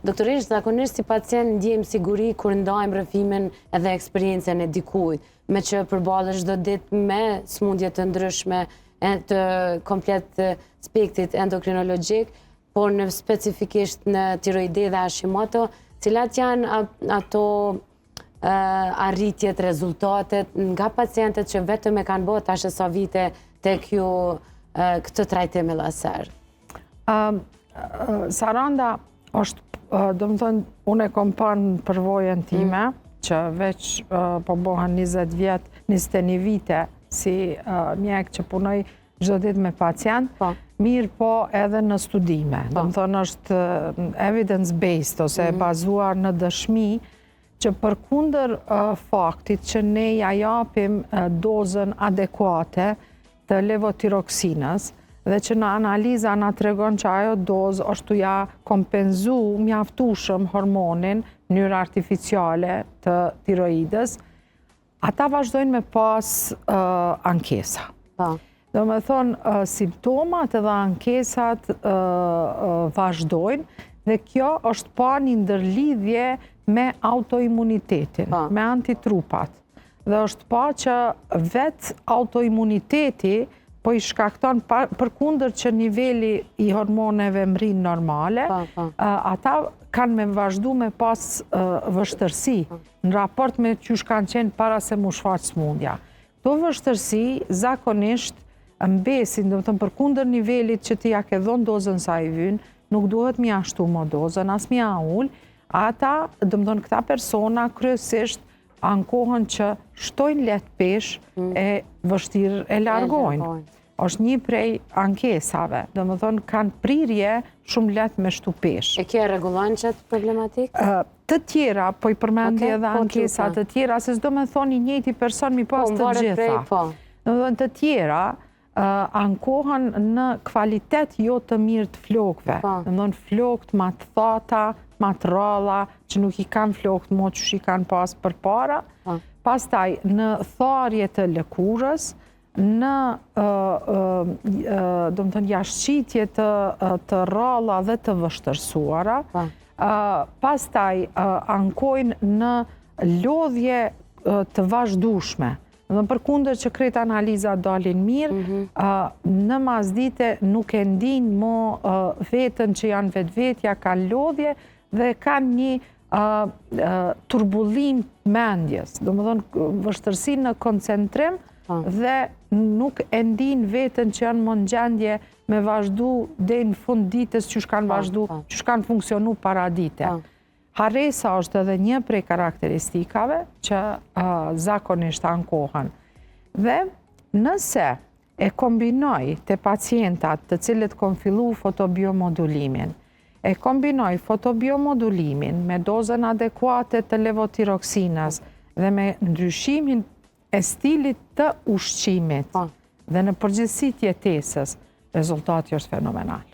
Doktoresh, zakonisht si pacient ndjejmë siguri kur ndajmë rrëfimin edhe eksperiencën e dikujt, me që përballesh çdo ditë me sëmundje të ndryshme të komplet spektrit endokrinologjik, por në specifikisht në tiroide dhe Hashimoto, cilat janë ato arritjet, rezultatet nga pacientët që vetëm e kanë bërë tash sa vite tek ju këtë trajtim laser? Saranda është, do më thënë, unë e kom parë përvojën time, që veç po bohen 20 vjetë, 21 vite si mjek që punoj çdo ditë me pacient, mirë po edhe në studime. Do më thënë është evidence-based ose bazuar në dëshmi që përkundër faktit që ne ja japim dozën adekuate të levotiroksinës dhe që në analiza na tregon që ajo dozë është të ja kompenzu mjaftueshëm hormonin në mënyrë artificiale të tiroidës, ata vazhdojnë me pas ankesa. Do me thonë, simptomat edhe ankesat vazhdojnë dhe kjo është pa një ndërlidhje me autoimunitetin, me antitrupat. Dhe është pa që vetë autoimuniteti po i shkakton përkundër që niveli i hormoneve mrin normale, ata kanë me vazhdu me pas vështërsi në raport me qysh kanë qenë para se mu shfaq smundja. Këto vështërsi zakonisht mbesin, do të thënë përkundër nivelit që ti ja ke dhënë dozën sa i vyn, nuk duhet mi ashtu më dozën, as mi ull, ata, do të thënë këta persona kryesisht ankohen që shtojnë letë pesh e vështirë e largojnë. Është një prej ankesave, do më thonë kanë prirje shumë letë me shtu pesh. E kje rregullojnë qëtë problematikë? Të tjera, po i përmendi edhe ankesat të tjera, se s'do me thonë i njëjti person mi pas të gjitha. Do më thonë të tjera ankohen në kvalitet jo të mirë të flokëve. Do më thonë flokët ma të thata, ma të ralla, që nuk i kanë flokët mo që i kanë pas për para. Pastaj në tharje të lëkurës, në do më thënë jashqitje të ralla dhe të vështërsuara, pastaj ankojnë në lodhje të vazhdushme. Dhe përkundër që kretë analiza dalin mirë, në masdite nuk e ndin mo vetën që janë vetvetja, kanë lodhje dhe kanë një turbullim mendjes. Do më thonë vështërsi në koncentrim dhe nuk e ndin vetën që janë më në gjendje me vazhdu dhe në fund ditës që shkanë vazhdu, që shkanë funksionu para dite. Haresa është edhe një prej karakteristikave që zakonisht ankohen. Dhe nëse e kombinoj të pacientat të cilët kanë fillu fotobiomodulimin, e kombinoj fotobiomodulimin me dozën adekuate të levotiroksinës dhe me ndryshimin e stilit të ushqimit dhe në përgjithësi të jetesës, rezultati është fenomenal.